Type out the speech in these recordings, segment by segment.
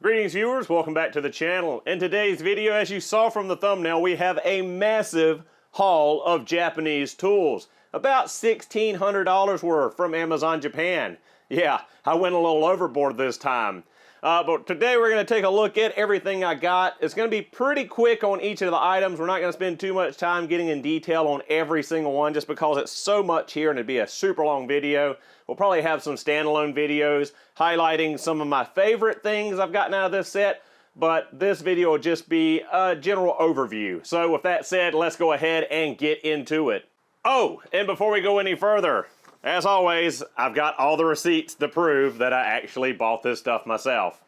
Greetings viewers, welcome back to the channel. In today's video, as you saw from the thumbnail, we have a massive haul of Japanese tools. About $1,600 worth from Amazon Japan. Yeah, I went a little overboard this time. But today we're going to take a look at everything I got. It's going to be pretty quick on each of the items. We're not going to spend too much time getting in detail on every single one just because it's so much here and it'd be a super long video. We'll probably have some standalone videos highlighting some of my favorite things I've gotten out of this set, but this video will just be a general overview. So with that said, let's go ahead and get into it. Oh, and before we go any further, as always, I've got all the receipts to prove that I actually bought this stuff myself.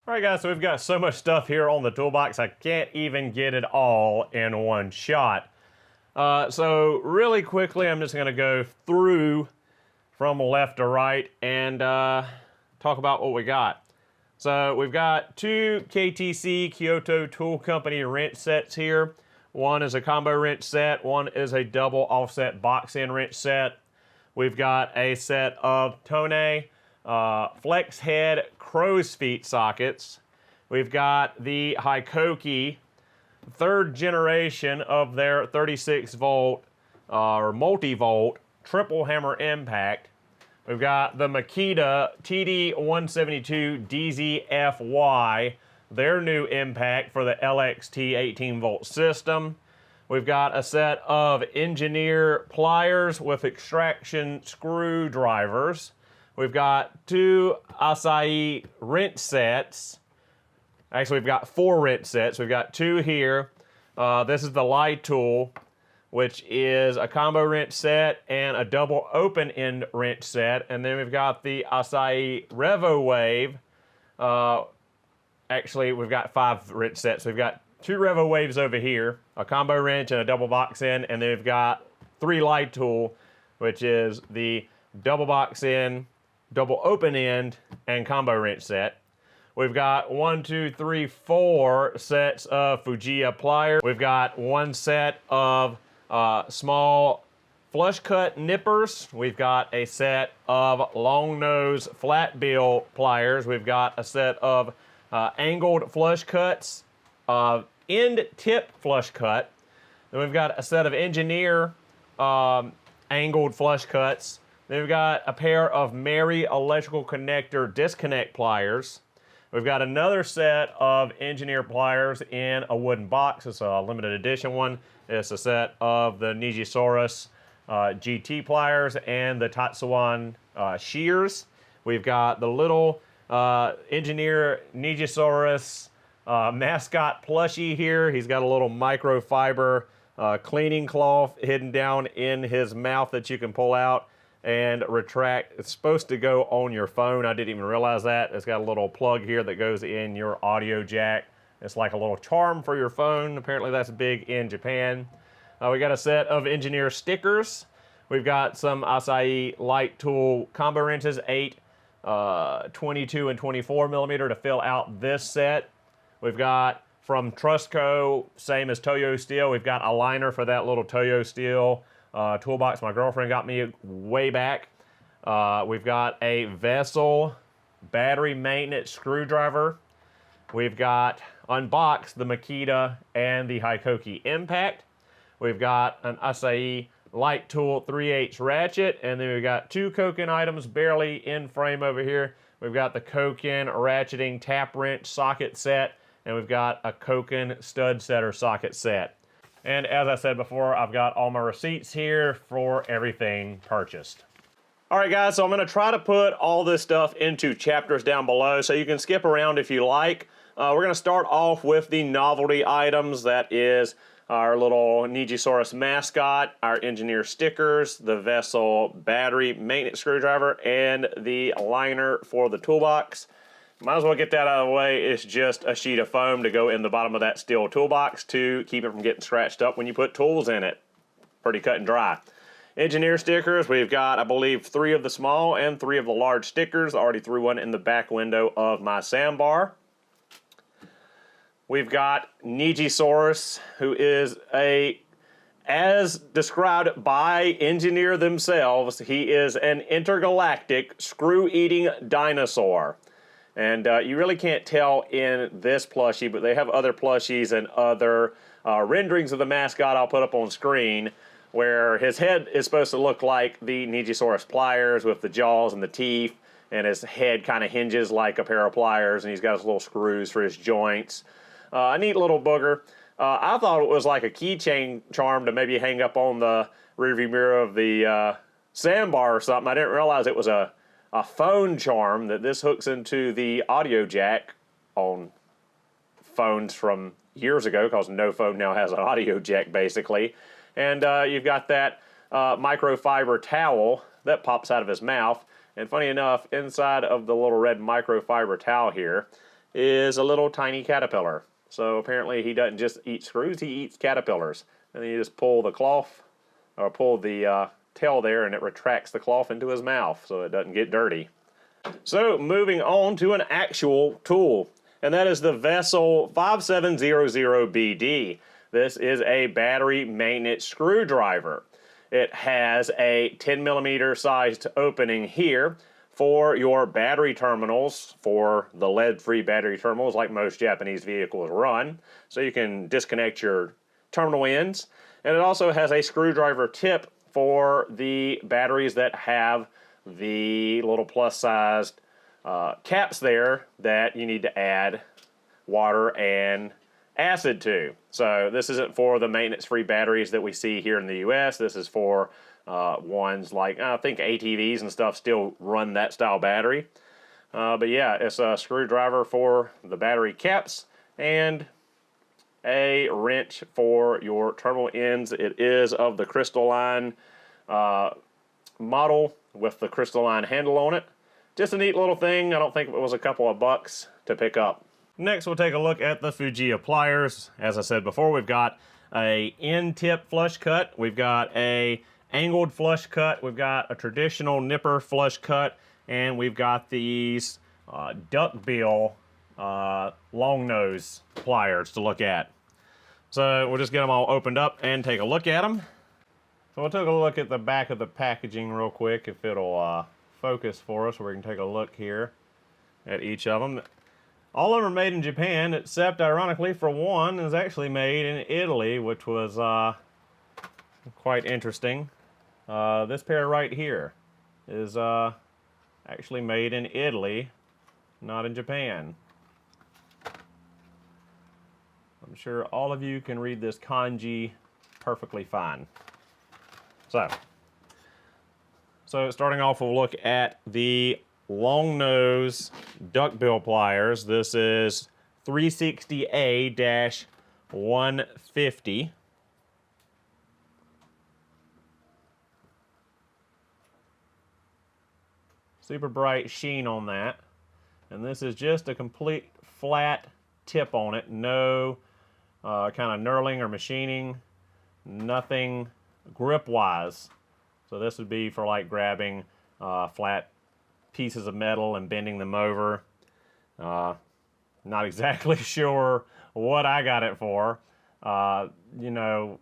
Alright guys, so we've got so much stuff here on the toolbox, I can't even get it all in one shot. So really quickly, I'm just going to go through from left to right and talk about what we got. So we've got two KTC Kyoto Tool Company wrench sets here. One is a combo wrench set, one is a double offset box end wrench set. We've got a set of Tone flex head crow's feet sockets. We've got the HiKoki third generation of their 36 volt or multi-volt triple hammer impact. We've got the Makita TD172 DZFY, their new impact for the LXT 18 volt system. We've got a set of engineer pliers with extraction screwdrivers. We've got two Asahi wrench sets. Actually, we've got four wrench sets. We've got two here. This is the Lightool, which is a combo wrench set and a double open end wrench set. And then we've got the Asahi Revowave. Actually, we've got five wrench sets. We've got two Revowaves over here, a combo wrench and a double box end. And then we've got three Lightool, which is the double box end, double open end, and combo wrench set. We've got 4 sets of Fujiya Pliers. We've got one set of small flush cut nippers. We've got a set of long nose flat bill pliers. We've got a set of angled flush cuts, end tip flush cut. Then we've got a set of engineer angled flush cuts. Then we've got a pair of Mary electrical connector disconnect pliers. We've got another set of engineer pliers in a wooden box. It's a limited edition one. It's a set of the Nijisaurus GT pliers and the Tatsuan shears. We've got the little engineer Nijisaurus mascot plushie here. He's got a little microfiber cleaning cloth hidden down in his mouth that you can pull out and retract. It's supposed to go on your phone. I didn't even realize that. It's got a little plug here that goes in your audio jack. It's like a little charm for your phone. Apparently that's big in Japan. We got a set of engineer stickers. We've got some Asahi Lightool combo wrenches, 8, 22, and 24 millimeter to fill out this set. We've got from Trustco, same as Toyo Steel, we've got a liner for that little Toyo Steel toolbox my girlfriend got me way back. We've got a Vessel battery maintenance screwdriver. We've got unboxed the Makita and the HiKoki impact. We've got an Asahi Lightool 3/8 ratchet, and then we've got two Koken items barely in frame over here. We've got the Koken ratcheting tap wrench socket set, and we've got a Koken stud setter socket set. And as I said before, I've got all my receipts here for everything purchased. All right, guys, so I'm going to try to put all this stuff into chapters down below, so you can skip around if you like. We're going to start off with the novelty items. That is our little Nijisaurus mascot, our engineer stickers, the Vessel battery maintenance screwdriver, and the liner for the toolbox. Might as well get that out of the way. It's just a sheet of foam to go in the bottom of that steel toolbox to keep it from getting scratched up when you put tools in it. Pretty cut and dry. Engineer stickers, we've got, I believe, 3 of the small and 3 of the large stickers. I already threw one in the back window of my sandbar. We've got Nijisaurus, who is a as described by engineer themselves, he is an intergalactic screw-eating dinosaur. And you really can't tell in this plushie, but they have other plushies and other renderings of the mascot I'll put up on screen, where his head is supposed to look like the Nigisaurus pliers with the jaws and the teeth, and his head kind of hinges like a pair of pliers, and he's got his little screws for his joints. A neat little booger. I thought it was like a keychain charm to maybe hang up on the rearview mirror of the sandbar or something. I didn't realize it was a phone charm, that this hooks into the audio jack on phones from years ago, because no phone now has an audio jack basically. And you've got that microfiber towel that pops out of his mouth. And funny enough, inside of the little red microfiber towel here is a little tiny caterpillar. So apparently he doesn't just eat screws, he eats caterpillars. And then you just pull the cloth, or pull the tail there, and it retracts the cloth into his mouth so it doesn't get dirty. So moving on to an actual tool, and that is the Vessel 5700BD. This is a battery maintenance screwdriver. It has a 10mm sized opening here for your battery terminals, for the lead-free battery terminals like most Japanese vehicles run, so you can disconnect your terminal ends. And it also has a screwdriver tip for the batteries that have the little plus-sized caps there that you need to add water and acid to. So this isn't for the maintenance-free batteries that we see here in the US. This is for ones like, I think ATVs and stuff still run that style battery. But yeah, it's a screwdriver for the battery caps and a wrench for your terminal ends. It is of the crystalline model with the crystalline handle on it. Just a neat little thing. I don't think it was a couple of bucks to pick up. Next, we'll take a look at the Fujiya Pliers. As I said before, we've got a end tip flush cut, we've got a angled flush cut, we've got a traditional nipper flush cut, and we've got these duckbill long nose pliers to look at. So we'll just get them all opened up and take a look at them. So we'll take a look at the back of the packaging real quick, if it'll focus for us, where we can take a look here at each of them. All of them are made in Japan, except, ironically, for one, is actually made in Italy, which was quite interesting. This pair right here is actually made in Italy, not in Japan. I'm sure all of you can read this kanji perfectly fine. So starting off, we'll look at the long nose duckbill pliers. This is 360A-150. Super bright sheen on that. And this is just a complete flat tip on it. No kind of knurling or machining. Nothing grip-wise. So this would be for like grabbing flat pieces of metal and bending them over. Not exactly sure what I got it for. You know,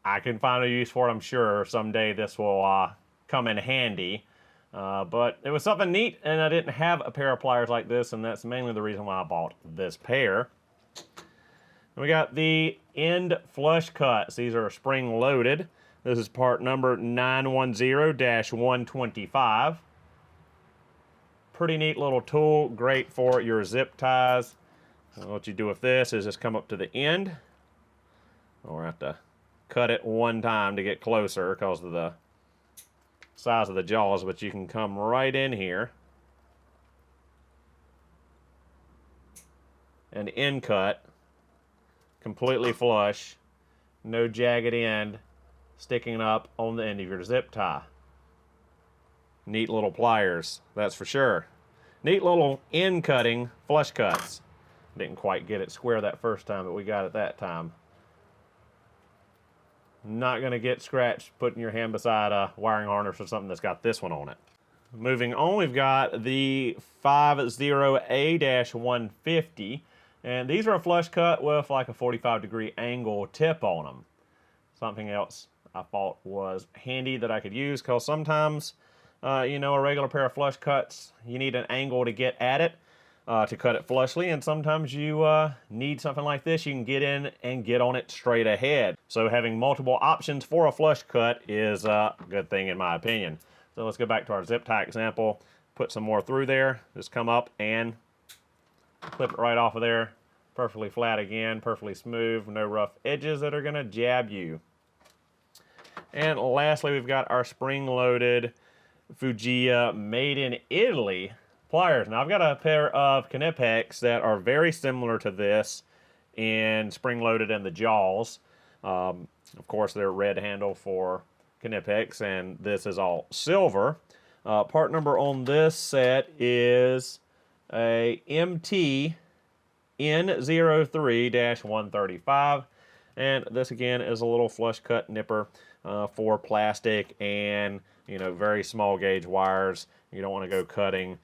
I can find a use for it, I'm sure. Someday this will come in handy. But it was something neat, and I didn't have a pair of pliers like this, and that's mainly the reason why I bought this pair. And we got the end flush cuts. These are spring loaded. This is part number 910-125. Pretty neat little tool, great for your zip ties. And what you do with this is just come up to the end. We'll have to cut it one time to get closer because of the size of the jaws, but you can come right in here and end cut, completely flush, no jagged end sticking up on the end of your zip tie. Neat little pliers, that's for sure. Neat little end cutting flush cuts. Didn't quite get it square that first time, but we got it that time. Not going to get scratched putting your hand beside a wiring harness or something that's got this one on it. Moving on, we've got the 50A-150, and these are a flush cut with like a 45-degree angle tip on them. something else I thought was handy that I could use, because sometimes, you know, a regular pair of flush cuts, you need an angle to get at it to cut it flushly, and sometimes you need something like this. You can get in and get on it straight ahead. So having multiple options for a flush cut is a good thing in my opinion. So let's go back to our zip tie example, put some more through there, just come up and clip it right off of there. Perfectly flat again, perfectly smooth, no rough edges that are gonna jab you. And lastly, we've got our spring-loaded Fujiya made in Italy pliers. Now I've got a pair of Knipex that are very similar to this in spring-loaded and the jaws. Of course, they're red handle for Knipex, and this is all silver. Part number on this set is a MT N03-135, and this again is a little flush cut nipper for plastic and, you know, very small gauge wires. You don't want to go cutting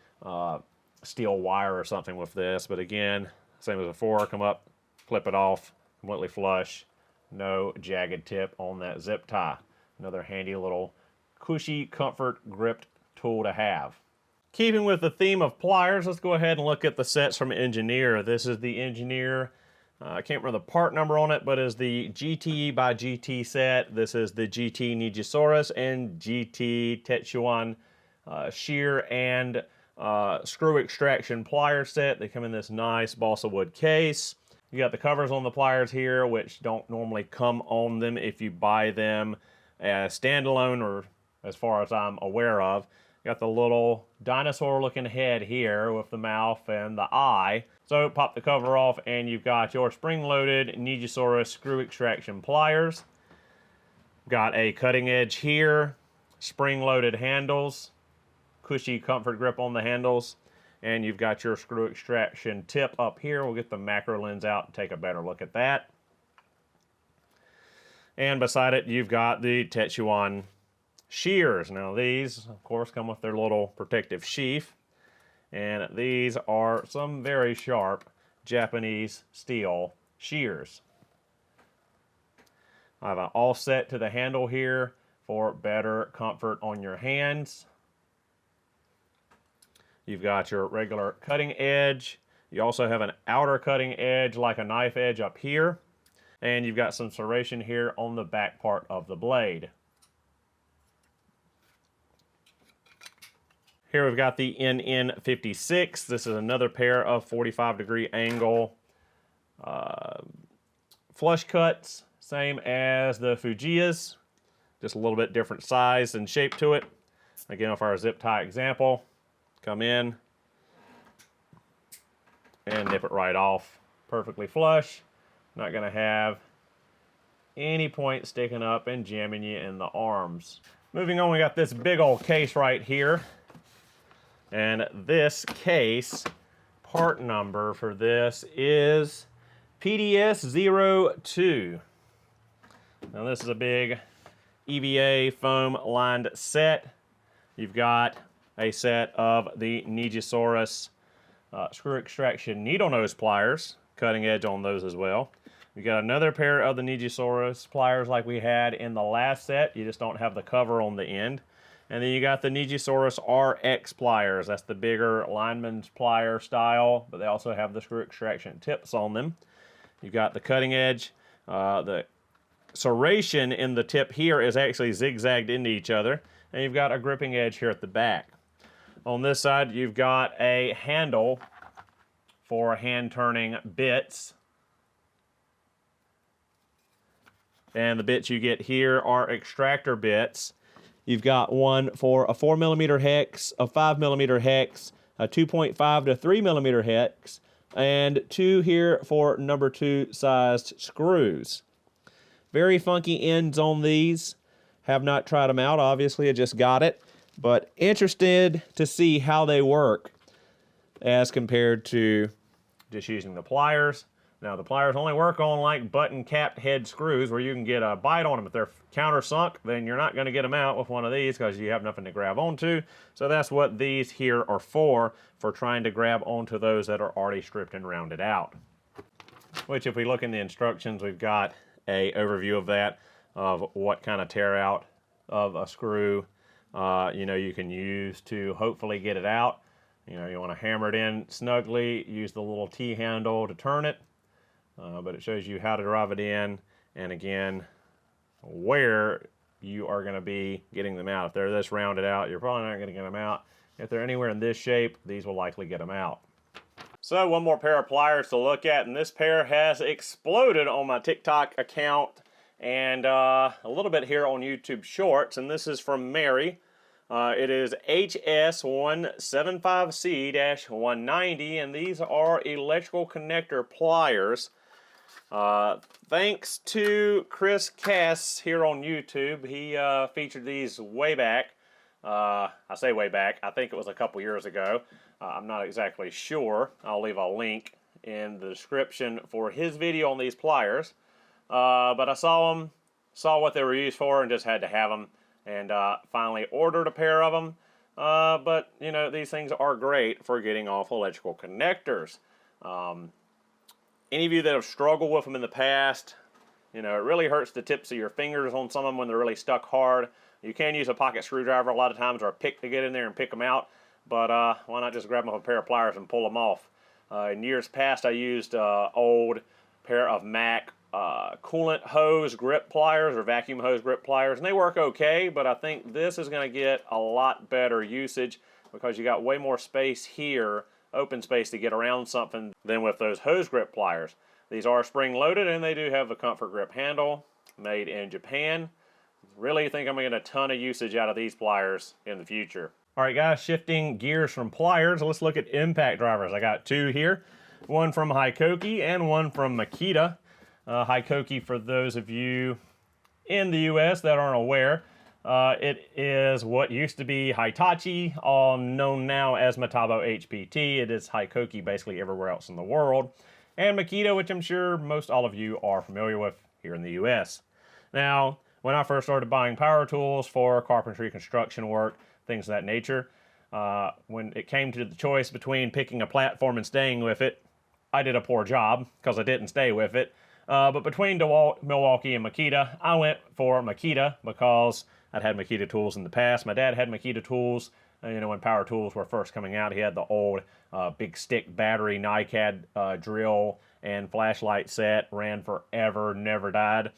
steel wire or something with this, but again, same as before, come up, clip it off, completely flush, no jagged tip on that zip tie. Another handy little cushy comfort gripped tool to have. Keeping with the theme of pliers, let's go ahead and look at the sets from Engineer. This is the Engineer, I can't remember the part number on it, but is the GT by GT set. This is the GT Nijisaurus and GT Tetsuan shear and screw extraction plier set. They come in this nice balsa wood case. You got the covers on the pliers here, which don't normally come on them if you buy them as standalone, or as far as I'm aware of. You got the little dinosaur looking head here with the mouth and the eye. So pop the cover off and you've got your spring-loaded Nijisaurus screw extraction pliers. Got a cutting edge here, spring-loaded handles, cushy comfort grip on the handles, and you've got your screw extraction tip up here. We'll get the macro lens out and take a better look at that. And beside it, you've got the Tetsuan shears. Now these, of course, come with their little protective sheath, and these are some very sharp Japanese steel shears. I have an offset to the handle here for better comfort on your hands. You've got your regular cutting edge. You also have an outer cutting edge like a knife edge up here, and you've got some serration here on the back part of the blade. Here we've got the NN56. This is another pair of 45-degree angle flush cuts, same as the Fujiya's, just a little bit different size and shape to it. Again, with our zip tie example, come in and nip it right off. Perfectly flush, not gonna have any point sticking up and jamming you in the arms. Moving on, we got this big old case right here. And this case, part number for this is PDS02. Now this is a big EVA foam lined set. You've got a set of the Nijisaurus screw extraction needle nose pliers, cutting edge on those as well. We got another pair of the Nijisaurus pliers like we had in the last set. You just don't have the cover on the end. And then you got the Nijisaurus RX pliers. That's the bigger lineman's plier style, but they also have the screw extraction tips on them. You've got the cutting edge. The serration in the tip here is actually zigzagged into each other. And you've got a gripping edge here at the back. On this side, you've got a handle for hand-turning bits. And the bits you get here are extractor bits. You've got one for a 4mm hex, a 5mm hex, a 2.5 to 3mm hex, and two here for number 2 sized screws. Very funky ends on these. Have not tried them out, obviously, I just got it. But interested to see how they work as compared to just using the pliers. Now, the pliers only work on like button-capped head screws where you can get a bite on them. If they're countersunk, then you're not going to get them out with one of these because you have nothing to grab onto. So that's what these here are for trying to grab onto those that are already stripped and rounded out. Which, if we look in the instructions, we've got a overview of that. of what kind of tear out of a screw you can use to hopefully get it out. You want to hammer it in snugly, use the little T-handle to turn it, but it shows you how to drive it in, and again, where you are going to be getting them out. If they're this rounded out, you're probably not going to get them out. If they're anywhere in this shape, these will likely get them out. So one more pair of pliers to look at, and this pair has exploded on my TikTok account and a little bit here on YouTube Shorts, and this is from Mary. It is HS175C-190, and these are electrical connector pliers. Thanks to Chris Cass here on YouTube. He featured these way back. I say way back, I think it was a couple years ago. I'm not exactly sure. I'll leave a link in the description for his video on these pliers. But I saw them, saw what they were used for, and just had to have them, and finally ordered a pair of them. But, these things are great for getting off electrical connectors. Any of you that have struggled with them in the past, it really hurts the tips of your fingers on some of them when they're really stuck hard. You can use a pocket screwdriver a lot of times, or a pick to get in there and pick them out. But why not just grab them with a pair of pliers and pull them off? In years past, I used old pair of Mac coolant hose grip pliers, or vacuum hose grip pliers, and they work okay, but I think this is going to get a lot better usage because you got way more space here, open space to get around something, than with those hose grip pliers. These are spring loaded, and they do have the comfort grip handle, made in Japan. Really think I'm going to get a ton of usage out of these pliers in the future. Alright guys, shifting gears from pliers, let's look at impact drivers. I got two here, one from HiKoki and one from Makita. HiKoki, for those of you in the US that aren't aware, it is what used to be Hitachi, known now as Metabo HPT. It is HiKoki basically everywhere else in the world. And Makita, which I'm sure most all of you are familiar with here in the US. Now, when I first started buying power tools for carpentry, construction work, things of that nature, when it came to the choice between picking a platform and staying with it, I did a poor job because I didn't stay with it. But between Milwaukee and Makita, I went for Makita because I'd had Makita tools in the past. My dad had Makita tools, when power tools were first coming out. He had the old big stick battery NiCad drill and flashlight set, ran forever, never died.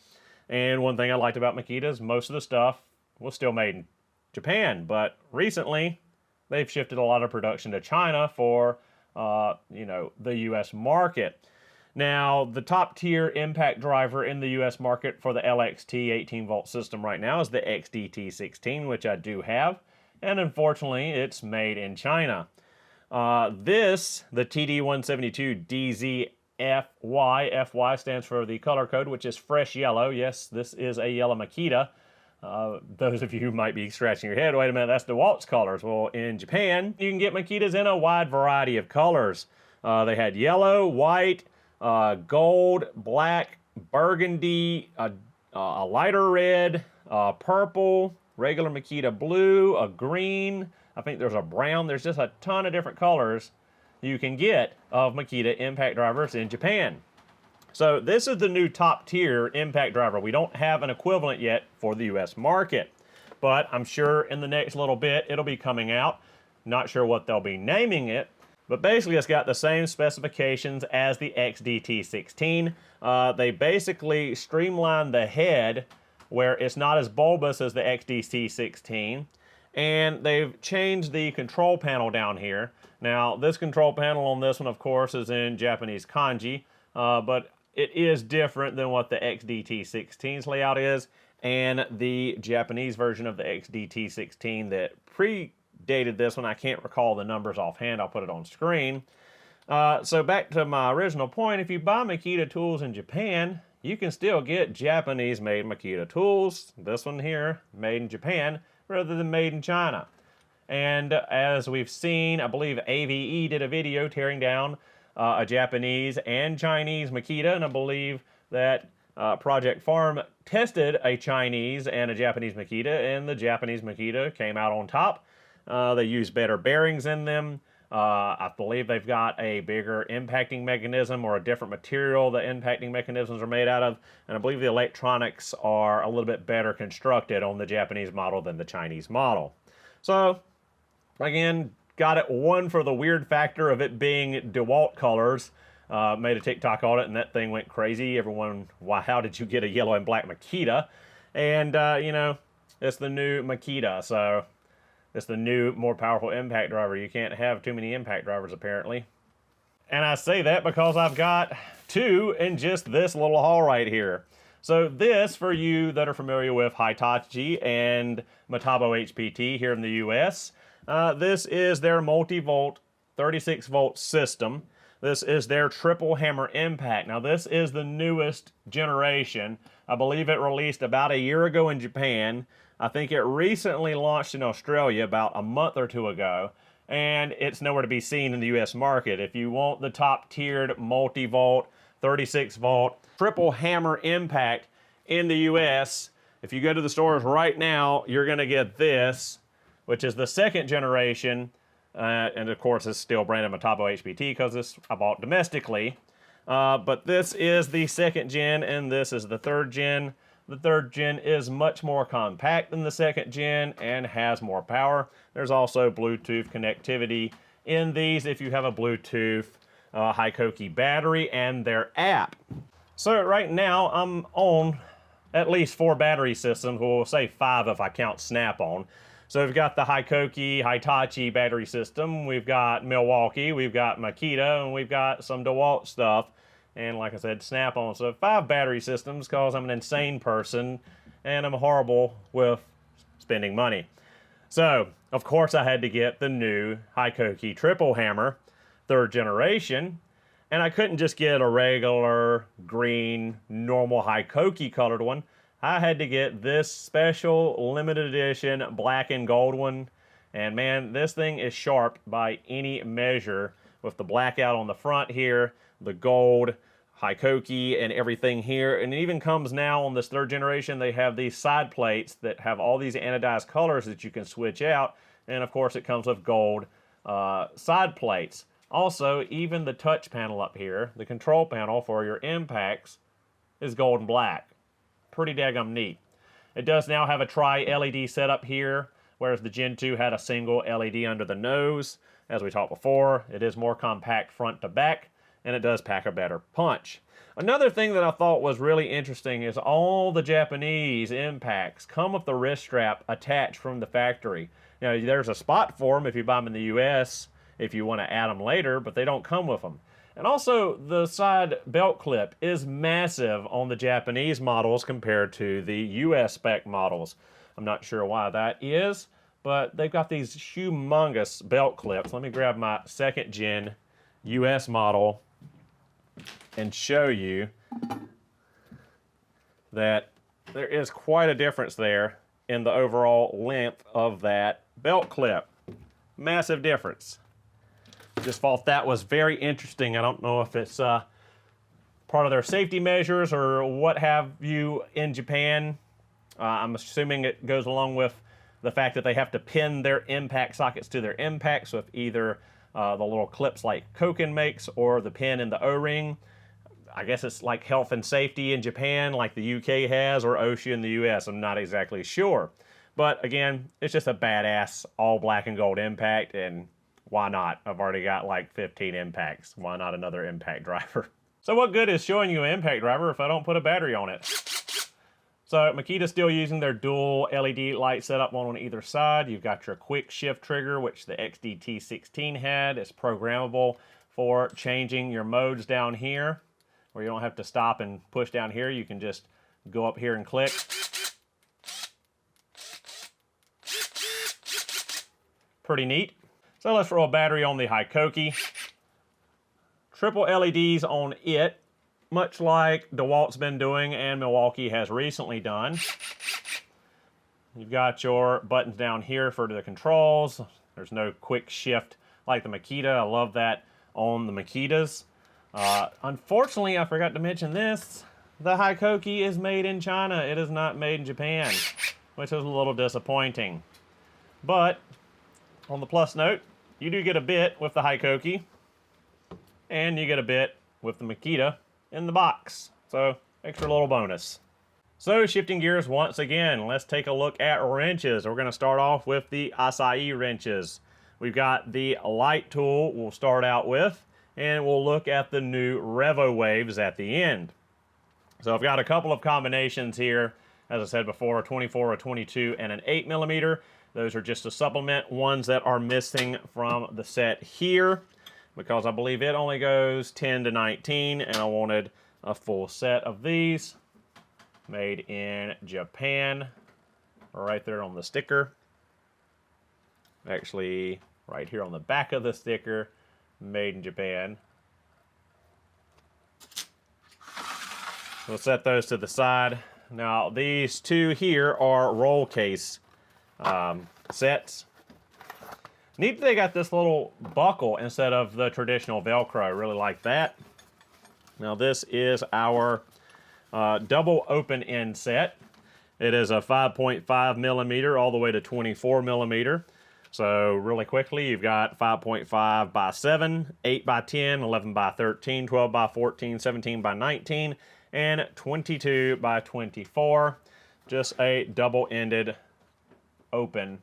And one thing I liked about Makita is most of the stuff was still made in Japan, but recently they've shifted a lot of production to China for, the U.S. market. Now, the top tier impact driver in the U.S. market for the LXT 18-volt system right now is the XDT16, which I do have, and unfortunately, it's made in China. The TD172DZFY, FY stands for the color code, which is fresh yellow. Yes, this is a yellow Makita. Those of you who might be scratching your head, wait a minute, that's DeWalt's colors. Well, in Japan, you can get Makitas in a wide variety of colors. They had yellow, white, gold, black, burgundy, a lighter red, purple, regular Makita blue, a green, I think there's a brown. There's just a ton of different colors you can get of Makita impact drivers in Japan. So this is the new top tier impact driver. We don't have an equivalent yet for the US market, but I'm sure in the next little bit it'll be coming out. Not sure what they'll be naming it, but basically it's got the same specifications as the XDT16. They basically streamlined the head where it's not as bulbous as the XDT16, and they've changed the control panel down here. Now this control panel on this one, of course, is in Japanese kanji, but it is different than what the XDT16's layout is, and the Japanese version of the XDT16 that predated this one, I can't recall the numbers offhand, I'll put it on screen. So back to my original point, if you buy Makita tools in Japan, you can still get Japanese-made Makita tools, this one here, made in Japan, rather than made in China. And as we've seen, I believe AVE did a video tearing down a Japanese and Chinese Makita, and I believe that Project Farm tested a Chinese and a Japanese Makita, and the Japanese Makita came out on top. They used better bearings in them. I believe they've got a bigger impacting mechanism or a different material the impacting mechanisms are made out of. And I believe the electronics are a little bit better constructed on the Japanese model than the Chinese model. So, again, got it one for the weird factor of it being DeWalt colors. Made a TikTok on it, and that thing went crazy. Everyone, why, how did you get a yellow and black Makita? And, you know, it's the new Makita, so it's the new, more powerful impact driver. You can't have too many impact drivers, apparently. And I say that because I've got two in just this little haul right here. So this, for you that are familiar with HiKoki and Metabo HPT here in the US, this is their multi-volt 36-volt system. This is their triple hammer impact. Now this is the newest generation. I believe it released about a year ago in Japan. I think it recently launched in Australia about a month or two ago, and it's nowhere to be seen in the US market. If you want the top tiered multi-volt 36-volt triple hammer impact in the US, if you go to the stores right now, you're going to get this, which is the second generation. And of course, it's still branded Metabo HPT because this I bought domestically. But this is the second gen, and this is the third gen. The third gen is much more compact than the second gen and has more power. There's also Bluetooth connectivity in these if you have a Bluetooth HiKoki battery and their app. So right now, I'm on at least 4 battery systems. We'll say 5 if I count Snap-on. So we've got the HiKoki, Hitachi battery system, we've got Milwaukee, we've got Makita, and we've got some DeWalt stuff. And like I said, Snap-on. So 5 battery systems because I'm an insane person and I'm horrible with spending money. So, of course, I had to get the new HiKoki triple hammer, 3rd generation. And I couldn't just get a regular green, normal HiKoki colored one. I had to get this special limited edition black and gold one. And man, this thing is sharp by any measure with the blackout on the front here, the gold HiKoki and everything here. And it even comes now on this 3rd generation, they have these side plates that have all these anodized colors that you can switch out. And of course it comes with gold side plates. Also, even the touch panel up here, the control panel for your impacts, is gold and black. Pretty daggum neat. It does now have a tri-LED setup here, whereas the Gen 2 had a single LED under the nose. As we talked before, it is more compact front to back, and it does pack a better punch. Another thing that I thought was really interesting is all the Japanese impacts come with the wrist strap attached from the factory. Now, there's a spot for them if you buy them in the US, if you want to add them later, but they don't come with them. And also, the side belt clip is massive on the Japanese models compared to the US spec models. I'm not sure why that is, but they've got these humongous belt clips. Let me grab my 2nd gen US model and show you that there is quite a difference there in the overall length of that belt clip. Massive difference. Just thought that was very interesting. I don't know if it's part of their safety measures or what have you in Japan. I'm assuming it goes along with the fact that they have to pin their impact sockets to their impacts with either the little clips like Koken makes or the pin in the O-ring. I guess it's like health and safety in Japan like the UK has, or OSHA in the US. I'm not exactly sure. But again, it's just a badass all black and gold impact, and why not? I've already got like 15 impacts. Why not another impact driver? So what good is showing you an impact driver if I don't put a battery on it? So Makita's still using their dual LED light setup, one on either side. You've got your quick shift trigger, which the XDT16 had. It's programmable for changing your modes down here, where you don't have to stop and push down here. You can just go up here and click. Pretty neat. So let's throw a battery on the HiKoki. Triple LEDs on it, much like DeWalt's been doing and Milwaukee has recently done. You've got your buttons down here for the controls. There's no quick shift like the Makita. I love that on the Makitas. Unfortunately, I forgot to mention this. The HiKoki is made in China. It is not made in Japan, which is a little disappointing. But on the plus note, you do get a bit with the HiKoki, and you get a bit with the Makita in the box. So, extra little bonus. So, shifting gears once again, let's take a look at wrenches. We're going to start off with the Asahi Wrenches. We've got the Lightool we'll start out with, and we'll look at the new Revowaves at the end. So I've got a couple of combinations here. As I said before, a 24, a 22, and an 8mm. Those are just to supplement ones that are missing from the set here, because I believe it only goes 10 to 19, and I wanted a full set of these made in Japan, right there on the sticker. Actually, right here on the back of the sticker, made in Japan. We'll set those to the side. Now, these two here are roll case sets. Neat they got this little buckle instead of the traditional Velcro. I really like that. Now, this is our double open end set. It is a 5.5mm all the way to 24mm. So really quickly, you've got 5.5 by 7, 8 by 10, 11 by 13, 12 by 14, 17 by 19, and 22 by 24. Just a double-ended open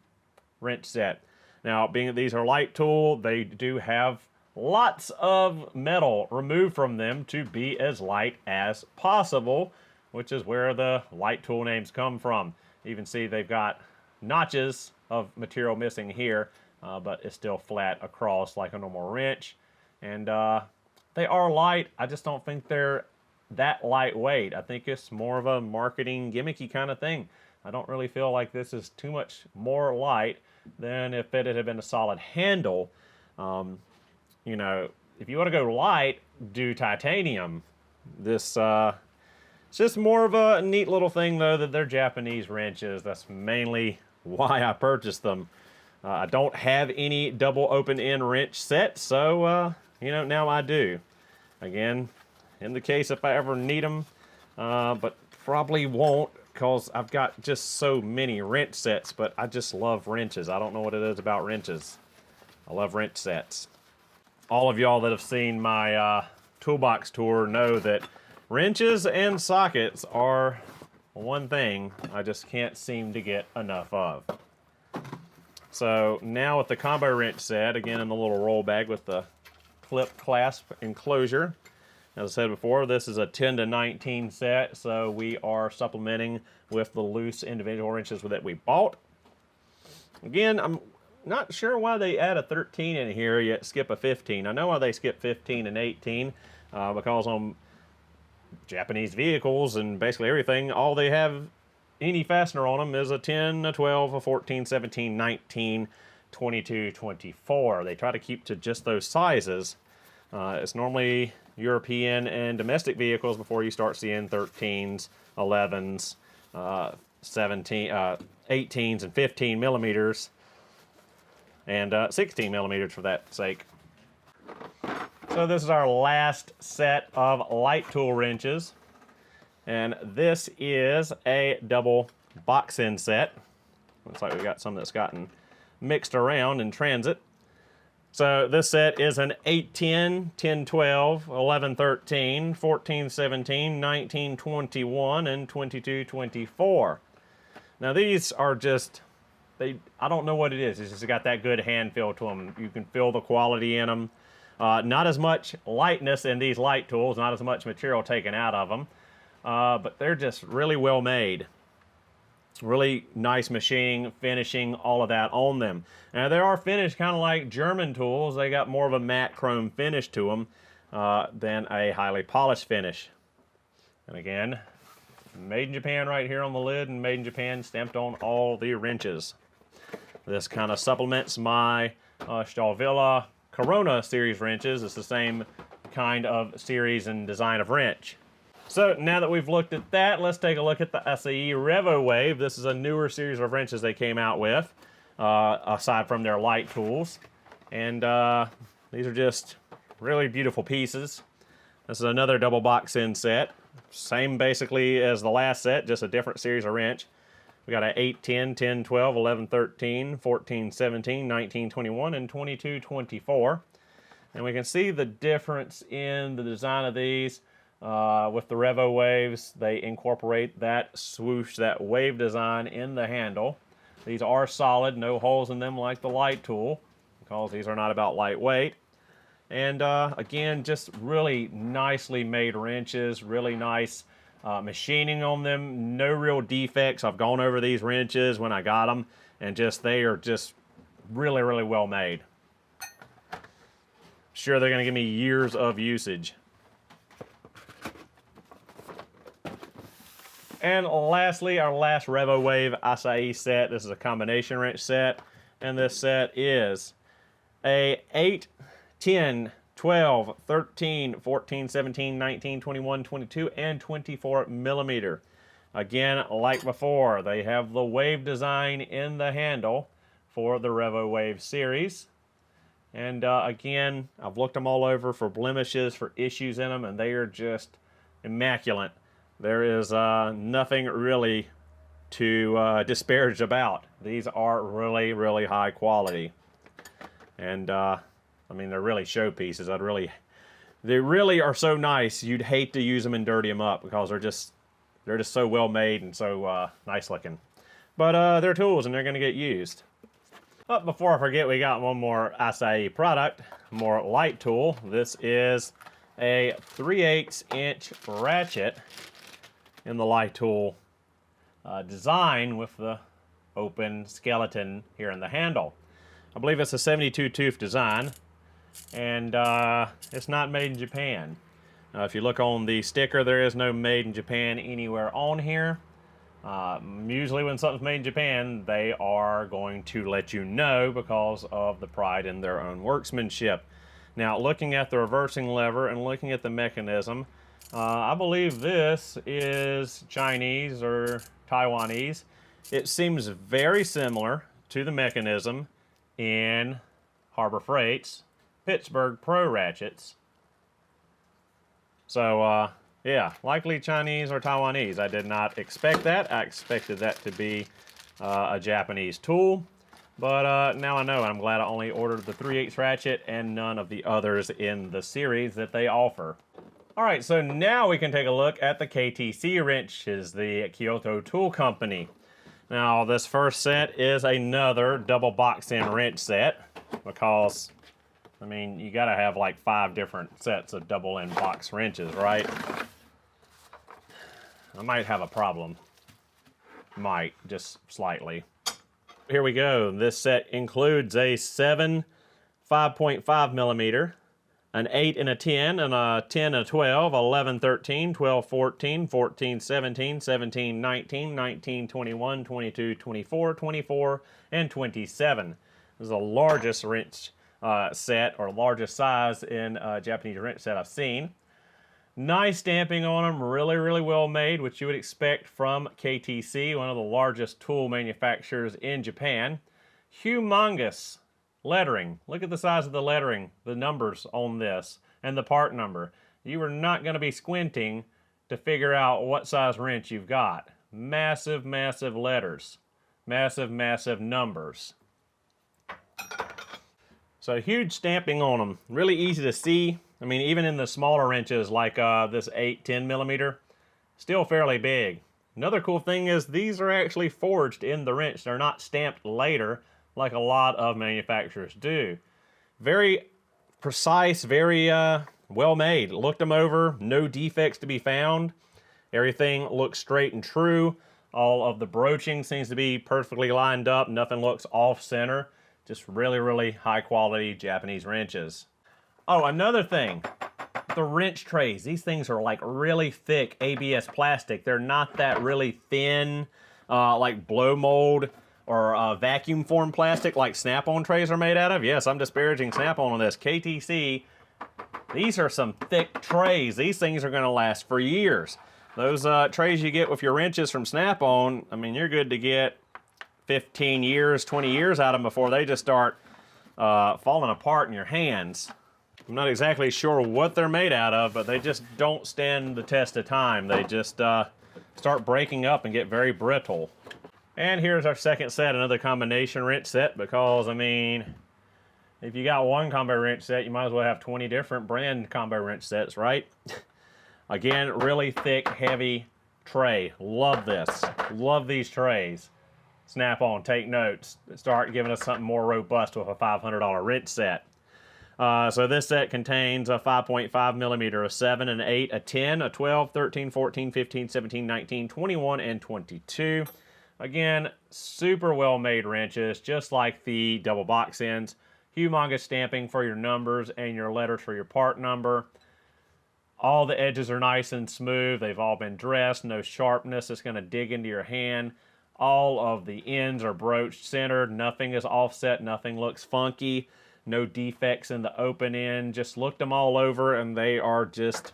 wrench set. Now, being that these are Lightool, they do have lots of metal removed from them to be as light as possible, which is where the Lightool names come from. You can see they've got notches of material missing here, but it's still flat across like a normal wrench. And they are light. I just don't think they're that lightweight. I think it's more of a marketing gimmicky kind of thing. I don't really feel like this is too much more light than if it had been a solid handle. You know, if you want to go light, do titanium. This it's just more of a neat little thing, though, that they're Japanese wrenches. That's mainly why I purchased them. I don't have any double open end wrench sets, so you know, now I do. Again, in the case if I ever need them, but probably won't, because I've got just so many wrench sets. But I just love wrenches. I don't know what it is about wrenches. I love wrench sets. All of y'all that have seen my toolbox tour know that wrenches and sockets are one thing I just can't seem to get enough of. So now with the combo wrench set, again in the little roll bag with the clip clasp enclosure. As I said before, this is a 10 to 19 set, so we are supplementing with the loose individual wrenches that we bought. Again, I'm not sure why they add a 13 in here yet skip a 15. I know why they skip 15 and 18, because on Japanese vehicles and basically everything, all they have any fastener on them is a 10, a 12, a 14, 17, 19, 22, 24. They try to keep to just those sizes. It's normally European and domestic vehicles before you start seeing 13s, 11s, 17, 18s, and 15 millimeters, and 16 millimeters for that sake. So this is our last set of Lightool wrenches, and this is a double box end set. Looks like we've got some that's gotten mixed around in transit. So this set is an 810, 1012, 1113, 1417, 1921, and 2224. Now these are just, I don't know what it is. It's just got that good hand feel to them. You can feel the quality in them. Not as much lightness in these Lighttools, not as much material taken out of them, but they're just really well made. Really nice machining, finishing, all of that on them. Now they are finished kind of like German tools. They got more of a matte chrome finish to them than a highly polished finish. And again, made in Japan right here on the lid, and made in Japan stamped on all the wrenches. This kind of supplements my Stahlvilla Corona series wrenches. It's the same kind of series and design of wrench. So now that we've looked at that, let's take a look at the Asahi Revowave. This is a newer series of wrenches they came out with, aside from their Lighttools. And these are just really beautiful pieces. This is another double box end set. Same basically as the last set, just a different series of wrench. We got an 8, 10, 10, 12, 11, 13, 14, 17, 19, 21, and 22, 24. And we can see the difference in the design of these. With the Revowaves, they incorporate that swoosh, that wave design in the handle. These are solid, no holes in them like the Lightool, because these are not about lightweight. And again, just really nicely made wrenches, really nice machining on them, no real defects. I've gone over these wrenches when I got them, and they are just really, really well made. Sure, they're going to give me years of usage. And lastly, our last Revowave Asahi set. This is a combination wrench set, and this set is a 8, 10, 12, 13, 14, 17, 19, 21, 22, and 24 millimeter. Again, like before, they have the wave design in the handle for the Revowave series. And again, I've looked them all over for blemishes, for issues in them, and they are just immaculate. There is nothing really to disparage about. These are really, really high quality. And I mean, they're really showpieces. They really are so nice. You'd hate to use them and dirty them up because they're just so well made and so nice looking. But they're tools and they're going to get used. But before I forget, we got one more Asahi product, more Lightool. This is a 3/8 inch ratchet in the Lightool design with the open skeleton here in the handle. I believe it's a 72 tooth design, and it's not made in Japan. If you look on the sticker, there is no made in Japan anywhere on here. Usually when something's made in Japan, they are going to let you know because of the pride in their own workmanship. Now, looking at the reversing lever and looking at the mechanism, I believe this is Chinese or Taiwanese. It seems very similar to the mechanism in Harbor Freight's Pittsburgh Pro ratchets. So, yeah, likely Chinese or Taiwanese. I did not expect that. I expected that to be a Japanese tool. But now I know, and I'm glad I only ordered the 3/8 ratchet and none of the others in the series that they offer. Alright, so now we can take a look at the KTC Wrenches, the Kyoto Tool Company. Now, this first set is another double box-in wrench set because, I mean, you gotta have like 5 different sets of double-in box wrenches, right? I might have a problem. Might, just slightly. Here we go. This set includes a 7 5.5 millimeter, an 8 and a 10, and a 10 and a 12, 11, 13, 12, 14, 14, 17, 17, 19, 19, 21, 22, 24, 24, and 27. This is the largest wrench set, or largest size in Japanese wrench set I've seen. Nice stamping on them, really, really well made, which you would expect from KTC, one of the largest tool manufacturers in Japan. Humongous lettering. Look at the size of the lettering, the numbers on this, and the part number. You are not going to be squinting to figure out what size wrench you've got. Massive, massive letters. Massive, massive numbers. So huge stamping on them. Really easy to see. I mean, even in the smaller wrenches like this 8, 10 millimeter, still fairly big. Another cool thing is these are actually forged in the wrench. They're not stamped later like a lot of manufacturers do. Very precise, very well made. Looked them over, no defects to be found. Everything looks straight and true. All of the broaching seems to be perfectly lined up. Nothing looks off center. Just really, really high quality Japanese wrenches. Oh, another thing, the wrench trays. These things are like really thick ABS plastic. They're not that really thin, like blow mold or vacuum form plastic like Snap-on trays are made out of. Yes, I'm disparaging Snap-on this. KTC, these are some thick trays. These things are going to last for years. Those trays you get with your wrenches from Snap-on, I mean, you're good to get 15 years, 20 years out of them before they just start falling apart in your hands. I'm not exactly sure what they're made out of, but they just don't stand the test of time. They just start breaking up and get very brittle. And here's our second set, another combination wrench set, because, I mean, if you got one combo wrench set, you might as well have 20 different brand combo wrench sets, right? Again, really thick, heavy tray. Love this. Love these trays. Snap on, take notes. Start giving us something more robust with a $500 wrench set. So this set contains a 5.5 millimeter, a 7, an 8, a 10, a 12, 13, 14, 15, 17, 19, 21, and 22. Again, super well made wrenches, just like the double box ends. Humongous stamping for your numbers and your letters for your part number. All the edges are nice and smooth. They've all been dressed, no sharpness that's going to dig into your hand. All of the ends are broached centered. Nothing is offset. Nothing looks funky. No defects in the open end. Just looked them all over, and they are just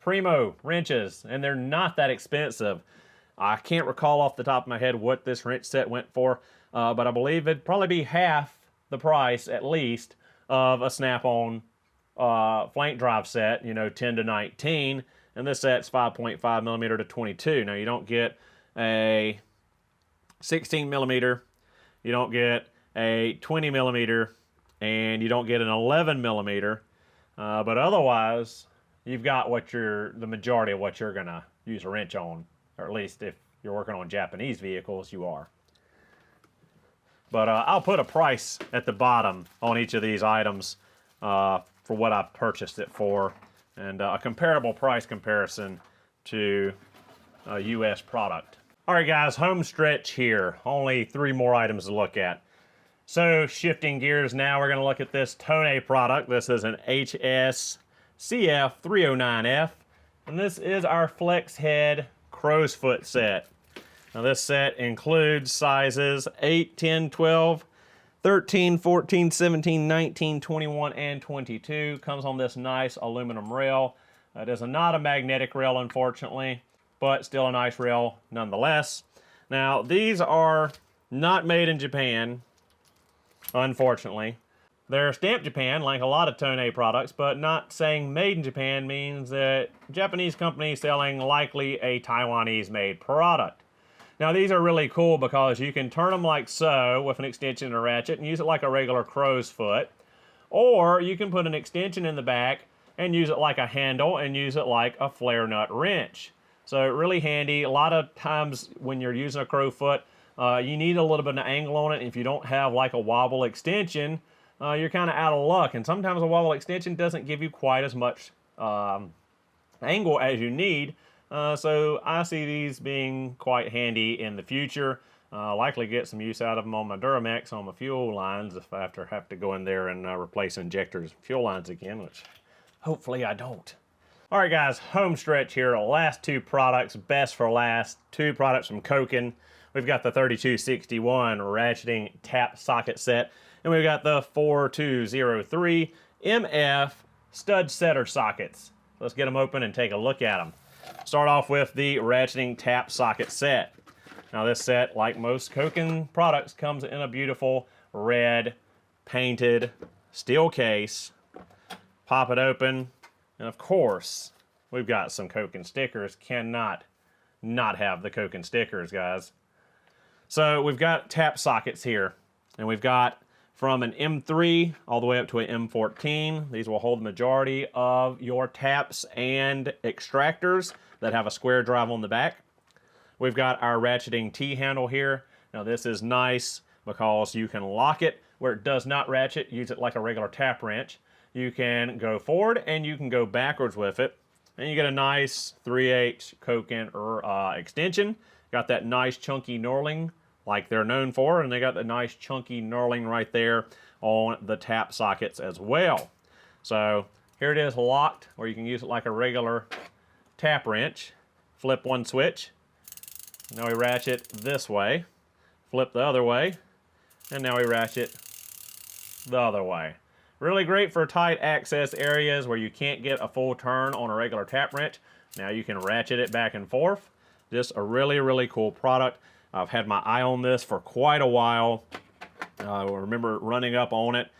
primo wrenches, and they're not that expensive. I can't recall off the top of my head what this wrench set went for, but I believe it'd probably be half the price, at least, of a Snap-on flank drive set, you know, 10 to 19, and this set's 5.5 millimeter to 22. Now, you don't get a 16 millimeter, you don't get a 20 millimeter, and you don't get an 11 millimeter, but otherwise, you've got the majority of what you're gonna use a wrench on, or at least if you're working on Japanese vehicles, you are. But I'll put a price at the bottom on each of these items for what I've purchased it for, and a comparable price comparison to a U.S. product. All right, guys, home stretch here. Only 3 more items to look at. So, shifting gears now, we're going to look at this Tone product. This is an HSCF 309F, and this is our Flex Head Crow's Foot set. Now, this set includes sizes 8, 10, 12, 13, 14, 17, 19, 21, and 22. Comes on this nice aluminum rail. It is not a magnetic rail, unfortunately, but still a nice rail nonetheless. Now, these are not made in Japan, unfortunately. They're stamped Japan, like a lot of Tone products, but not saying made in Japan means that Japanese company selling likely a Taiwanese-made product. Now, these are really cool because you can turn them like so with an extension and a ratchet and use it like a regular crow's foot, or you can put an extension in the back and use it like a handle and use it like a flare nut wrench. So really handy. A lot of times when you're using a crow foot, you need a little bit of an angle on it. If you don't have like a wobble extension, you're kind of out of luck. And sometimes a wobble extension doesn't give you quite as much angle as you need. So I see these being quite handy in the future. Likely get some use out of them on my Duramax on my fuel lines if I have to go in there and replace injectors and fuel lines again, which hopefully I don't. All right, guys, home stretch here. Last 2 products, best for last. 2 products from Koken. We've got the 3261 ratcheting tap socket set, and we've got the 4203 MF stud setter sockets. Let's get them open and take a look at them. Start off with the ratcheting tap socket set. Now this set, like most Koken products, comes in a beautiful red painted steel case. Pop it open, and of course, we've got some Koken stickers. Cannot not have the Koken stickers, guys. So we've got tap sockets here, and we've got from an M3 all the way up to an M14. These will hold the majority of your taps and extractors that have a square drive on the back. We've got our ratcheting T-handle here. Now this is nice because you can lock it where it does not ratchet. Use it like a regular tap wrench. You can go forward and you can go backwards with it. And you get a nice 3/8 Koken extension. Got that nice chunky knurling like they're known for, and they got the nice chunky knurling right there on the tap sockets as well. So here it is locked, where you can use it like a regular tap wrench. Flip one switch. Now we ratchet this way. Flip the other way. And now we ratchet the other way. Really great for tight access areas where you can't get a full turn on a regular tap wrench. Now you can ratchet it back and forth. Just a really, really cool product. I've had my eye on this for quite a while. I remember running up on it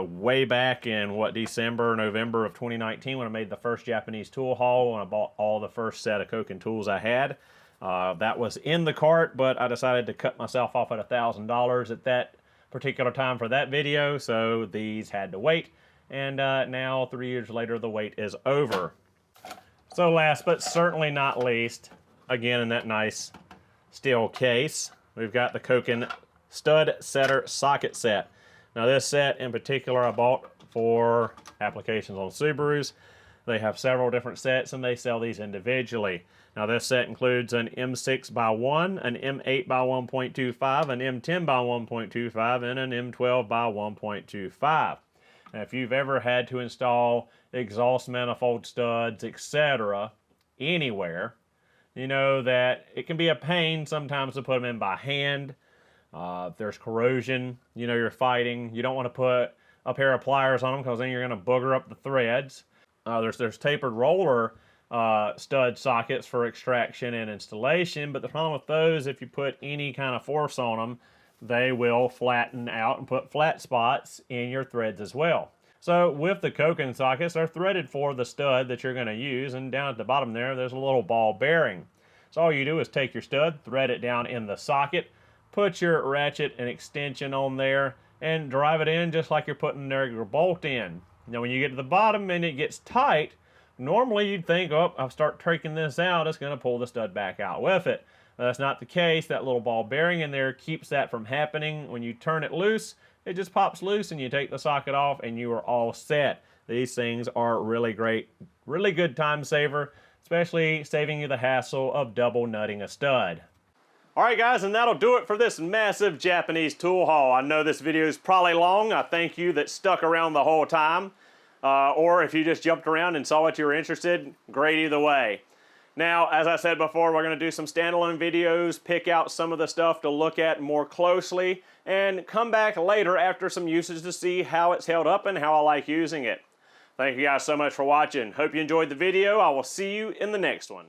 way back in, December, November of 2019 when I made the first Japanese tool haul and I bought all the first set of Koken tools I had. That was in the cart, but I decided to cut myself off at $1,000 at that particular time for that video, so these had to wait. And now, 3 years later, the wait is over. So last but certainly not least, again in that nice steel case, we've got the Koken Stud Setter Socket Set. Now this set in particular I bought for applications on Subarus. They have several different sets and they sell these individually. Now this set includes an M6x1, an M8x1.25, an M10x1.25, and an M12x1.25. Now if you've ever had to install exhaust manifold studs, etc., anywhere, you know that it can be a pain sometimes to put them in by hand. If there's corrosion, you know you're fighting. You don't want to put a pair of pliers on them because then you're going to booger up the threads. There's tapered roller stud sockets for extraction and installation, but the problem with those, if you put any kind of force on them, they will flatten out and put flat spots in your threads as well. So with the Koken sockets, they're threaded for the stud that you're going to use, and down at the bottom there's a little ball bearing. So all you do is take your stud, thread it down in the socket, put your ratchet and extension on there, and drive it in just like you're putting a regular bolt in. Now when you get to the bottom and it gets tight, normally you'd think, oh, I'll start taking this out, it's going to pull the stud back out with it. That's not the case. That little ball bearing in there keeps that from happening. When you turn it loose, it just pops loose and you take the socket off and you are all set. These things are really great, really good time saver, especially saving you the hassle of double nutting a stud. Alright guys, and that'll do it for this massive Japanese tool haul. I know this video is probably long. I thank you that stuck around the whole time. Or if you just jumped around and saw what you were interested in, great either way. Now, as I said before, we're going to do some standalone videos, pick out some of the stuff to look at more closely, and come back later after some usage to see how it's held up and how I like using it. Thank you guys so much for watching. Hope you enjoyed the video. I will see you in the next one.